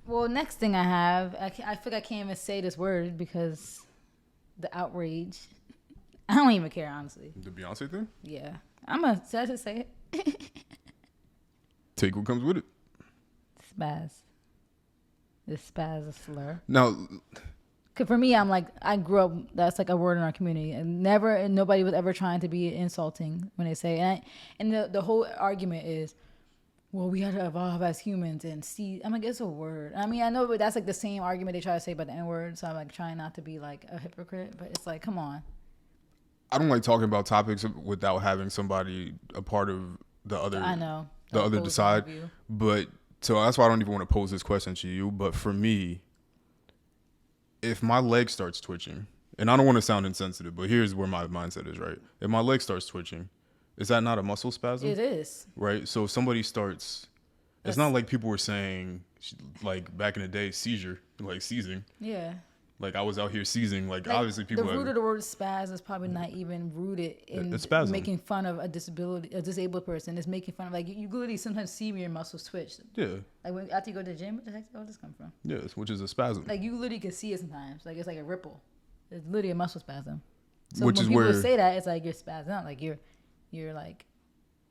Well, next thing I have, I feel like I can't even say this word because the outrage. I don't even care, honestly. The Beyonce thing? Yeah. Should I just say it? Take what comes with it. Spaz. The spaz is a slur. Now, Cause for me, I'm like, I grew up, that's like a word in our community. And nobody was ever trying to be insulting when they say it. And the whole argument is, well, we got to evolve as humans and see. I'm like, it's a word. I mean, I know that's like the same argument they try to say about the N-word. So I'm like trying not to be like a hypocrite. But it's like, come on. I don't like talking about topics without having somebody a part of the other. I know. The other side. But so that's why I don't even want to pose this question to you. But for me, if my leg starts twitching, and I don't want to sound insensitive, but here's where my mindset is, right? If my leg starts twitching, is that not a muscle spasm? It is. Right? So if somebody starts, it's not like people were saying, like back in the day, seizure, like seizing. Yeah. Like I was out here seizing, like obviously people. The root of the word spaz is probably not even rooted in making fun of a disabled person. It's making fun of, like, you literally sometimes see your muscles twitch. Yeah. Like after you go to the gym, where did this come from? Yes, which is a spasm. Like you literally can see it sometimes. Like it's like a ripple. It's literally a muscle spasm. So which when is people where say that, it's like you're spazzing out, like you're like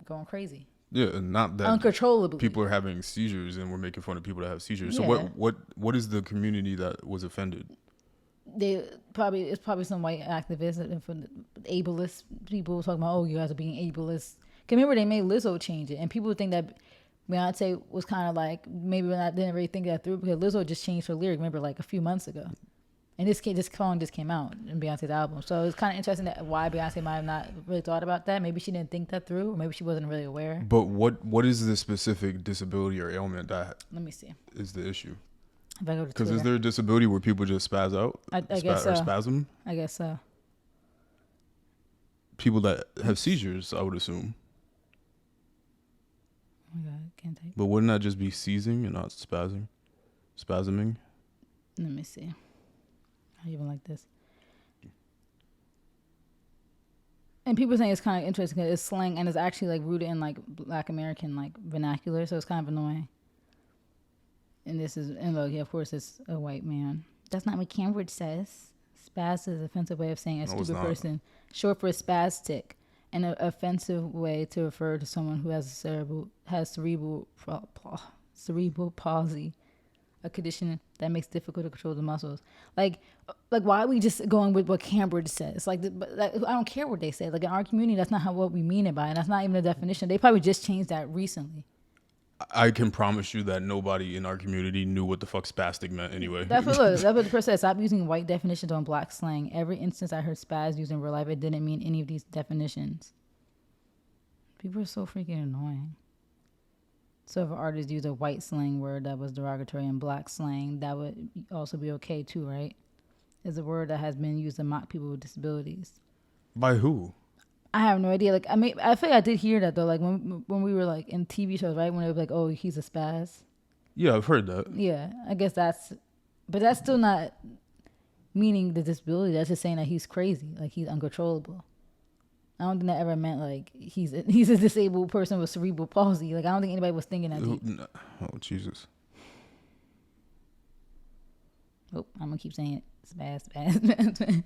going crazy. Yeah, and not that uncontrollably. People are having seizures, and we're making fun of people that have seizures. Yeah. So what is the community that was offended? It's probably some white activists and for ableist people talking about, oh, you guys are being ableist. Cause remember they made Lizzo change it, and people think that Beyonce was kind of like, maybe didn't really think that through, because Lizzo just changed her lyric. Remember, like a few months ago, and this song just came out in Beyonce's album. So it's kind of interesting that why Beyonce might have not really thought about that. Maybe she didn't think that through, or maybe she wasn't really aware. But what is the specific disability or ailment that let me see is the issue? Because is there a disability where people just spaz out? I guess so. Or spasm? I guess so. People that have seizures, I would assume. Oh my God, can't take. But wouldn't that just be seizing and not spasming? Let me see. I even like this. And people saying it's kind of interesting because it's slang and it's actually like rooted in like Black American like vernacular, so it's kind of annoying. And this is, and look, yeah, of course, it's a white man. That's not what Cambridge says. Spaz is an offensive way of saying a stupid person, short for spastic, and an offensive way to refer to someone who has cerebral palsy, a condition that makes it difficult to control the muscles. Like why are we just going with what Cambridge says? Like, I don't care what they say. Like in our community, that's not what we mean it by, and that's not even a definition. They probably just changed that recently. I can promise you that nobody in our community knew what the fuck spastic meant anyway. That's what the person said. Stop using white definitions on Black slang. Every instance I heard spaz used in real life, it didn't mean any of these definitions. People are so freaking annoying. So if an artist used a white slang word that was derogatory in Black slang, that would also be okay too, right? It's a word that has been used to mock people with disabilities. By who? I have no idea. Like, I mean, I think I did hear that though. Like when we were like in TV shows, right? When they were like, "Oh, he's a spaz." Yeah, I've heard that. Yeah, I guess but that's still not meaning the disability. That's just saying that he's crazy, like he's uncontrollable. I don't think that ever meant like he's a disabled person with cerebral palsy. Like I don't think anybody was thinking that deep. Oh Jesus. Oh, I'm gonna keep saying it. Spaz.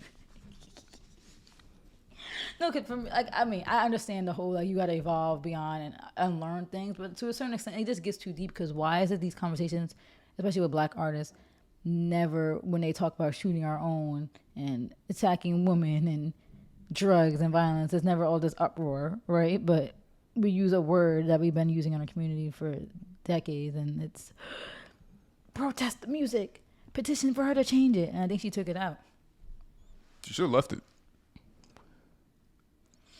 No, cause for me, like, I mean, I understand the whole, like, you gotta evolve beyond and unlearn things, but to a certain extent, it just gets too deep. Because why is it these conversations, especially with Black artists, never, when they talk about shooting our own and attacking women and drugs and violence, it's never all this uproar, right? But we use a word that we've been using in our community for decades, and it's protest the music, petition for her to change it, and I think she took it out. She should have left it.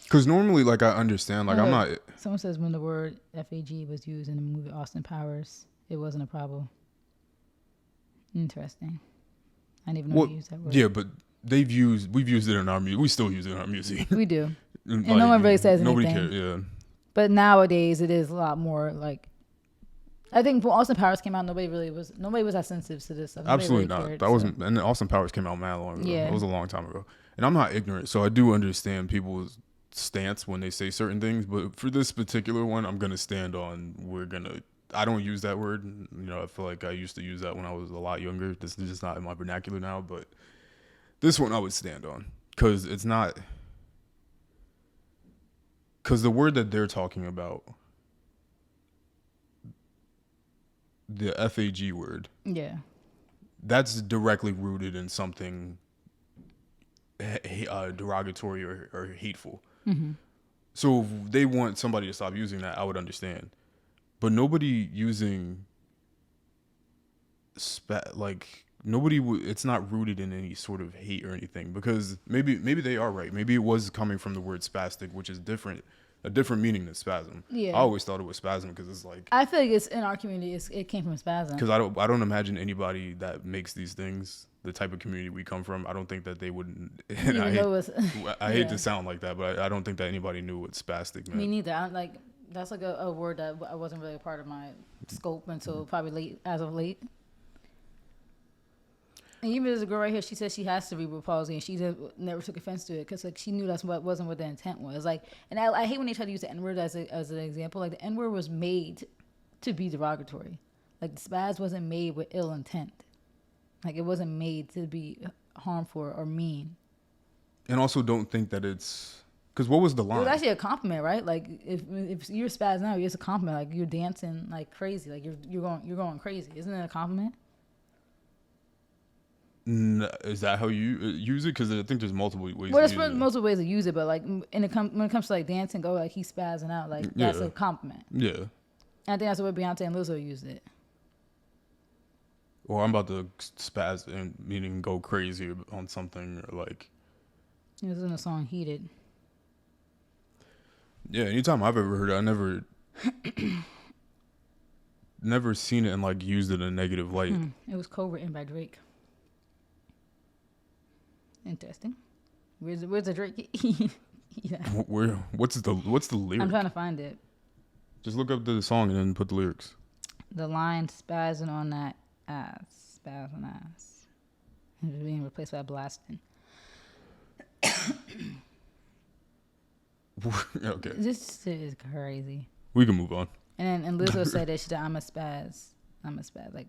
Because normally, like, I understand, like, I'm not... Someone says when the word FAG was used in the movie Austin Powers, it wasn't a problem. Interesting. I didn't even know they used that word. Yeah, but we've used it in our music. We still use it in our music. We do. And like, no one really says anything. Nobody cares, yeah. But nowadays, it is a lot more, like... I think when Austin Powers came out, nobody was that sensitive to this stuff. Absolutely really not. And Austin Powers came out mad long ago. Yeah. It was a long time ago. And I'm not ignorant, so I do understand people's stance when they say certain things, but for this particular one, I'm gonna stand on we're gonna I don't use that word. You know, I feel like I used to use that when I was a lot younger. This is just not in my vernacular now, but this one I would stand on because it's not. Because the word that they're talking about, the FAG word, yeah, that's directly rooted in something derogatory or hateful. Mm-hmm. So if they want somebody to stop using that, I would understand. But nobody using nobody. It's not rooted in any sort of hate or anything, because maybe they are right. Maybe it was coming from the word spastic, which is a different meaning than spasm. Yeah. I always thought it was spasm because it's like, I feel like it's in our community. It came from spasm. Because I don't imagine anybody that makes these things, the type of community we come from, I don't think that they wouldn't. And I hate to sound like that, but I don't think that anybody knew what spastic meant. Me neither. That's like a word that I wasn't really a part of my scope until probably as of late. And even there's a girl right here, she says she has cerebral palsy, and she never took offense to it because like she knew wasn't what the intent was. Like, and I hate when they try to use the N-word as an example. Like, the N-word was made to be derogatory. Like, the spaz wasn't made with ill intent. Like, it wasn't made to be harmful or mean. And also, don't think that it's because what was the line? It was actually a compliment, right? Like, if you're spazzing out, it's a compliment. Like, you're dancing like crazy. Like, you're going crazy. Isn't it a compliment? Is that how you use it? Because I think there's multiple ways. Well, there's multiple ways to use it, but like when it comes to like dancing, like he's spazzing out, like that's a compliment. Yeah. And I think that's the way Beyonce and Lizzo used it. Or I'm about to spaz, and meaning go crazy on something, or like. It was in the song "Heated." Yeah, anytime I've ever heard it, I never seen it and like used it in a negative light. It was co-written by Drake. Interesting. Where's the Drake? Yeah. What's the lyric? I'm trying to find it. Just look up the song and then put the lyrics. The line "spazzing on that ass, spazzing ass," is being replaced by blasting. Okay. This shit is crazy. We can move on. And Lizzo said that she said, I'm a spaz, like,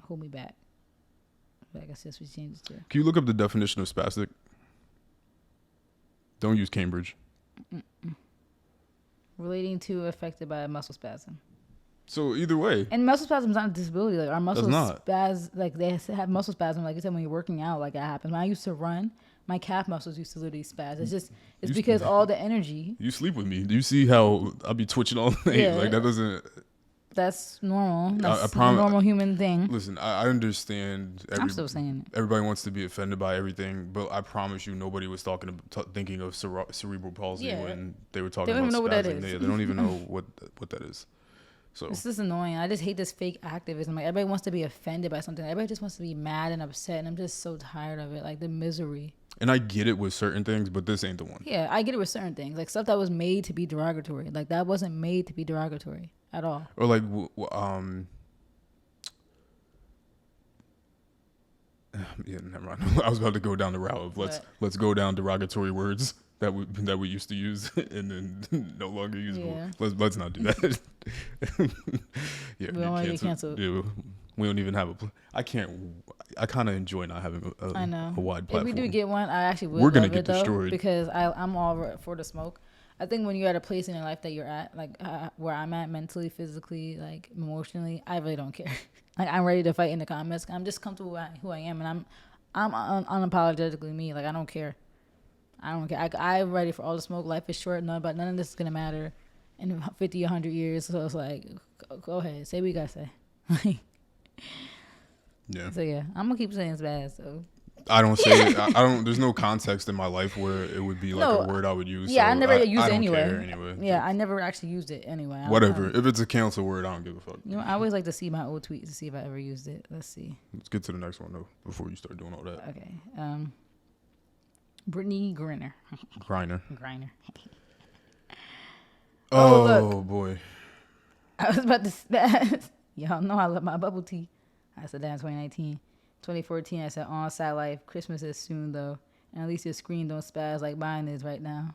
hold me back. But I guess that's what she changed it to. Can you look up the definition of spastic? Don't use Cambridge. Mm-mm. Relating to affected by a muscle spasm. So either way. And muscle spasm is not a disability. Like, our muscles spasm, like they have muscle spasm. Like you said, when you're working out, like that happens. When I used to run, my calf muscles used to literally spaz. It's because all the energy. You sleep with me. Do you see how I'll be twitching all night? Yeah. Like that doesn't. That's normal. That's a normal human thing. Listen, I understand. I'm still saying it. Everybody wants to be offended by everything, but I promise you, nobody was thinking of cerebral palsy when they were talking about spasm. They don't even know what that is. They don't even know what that is. So this is annoying. I just hate this fake activism. Like, everybody wants to be offended by something. Everybody just wants to be mad and upset, and I'm just so tired of it. Like, the misery. And I get it with certain things, but this ain't the one. Yeah, I get it with certain things. Like, stuff that was made to be derogatory. Like, that wasn't made to be derogatory at all. Or like, yeah, never mind. I was about to go down the route of let's go down derogatory words that we used to use and then no longer use. Yeah. Let's not do that. Yeah, we don't want to get canceled. Yeah, we don't even have I kind of enjoy not having a wide platform. If we do get one, I actually would. We're gonna get destroyed because I'm all for the smoke. I think when you're at a place in your life that you're at, like where I'm at mentally, physically, like emotionally, I really don't care. Like, I'm ready to fight in the comments. I'm just comfortable with who I am, and I'm unapologetically me. Like, I don't care. I'm ready for all the smoke. Life is short. None of this is gonna matter in 50, 100 years. So it's like, go ahead, say what you gotta say. Yeah. So yeah, I'm gonna keep saying it's bad. So I don't say it. I don't. There's no context in my life where it would be like a word I would use. Yeah, so I never used it anyway. Anyway. Yeah, I never actually used it anyway. Whatever. If it's a cancel word, I don't give a fuck. You know, I always like to see my old tweets to see if I ever used it. Let's see. Let's get to the next one though before you start doing all that. Okay. Brittany Griner. Griner. Oh boy. I was about to spaz. Y'all know I love my bubble tea. I said that in 2019. 2014, I said, on side life. Christmas is soon, though. And at least your screen don't spaz like mine is right now.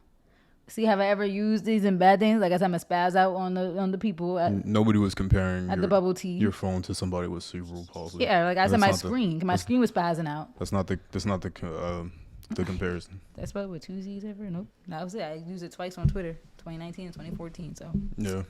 See, have I ever used these in bad things? Like I said, I'm a spaz out on the people nobody was comparing the bubble tea. Your phone to somebody with cerebral palsy. Yeah, like I said, my screen was spazzing out. That's not the comparison. That's spelled with 2 Z's ever? Nope. That was it. I used it twice on Twitter, 2019 and 2014. So yeah.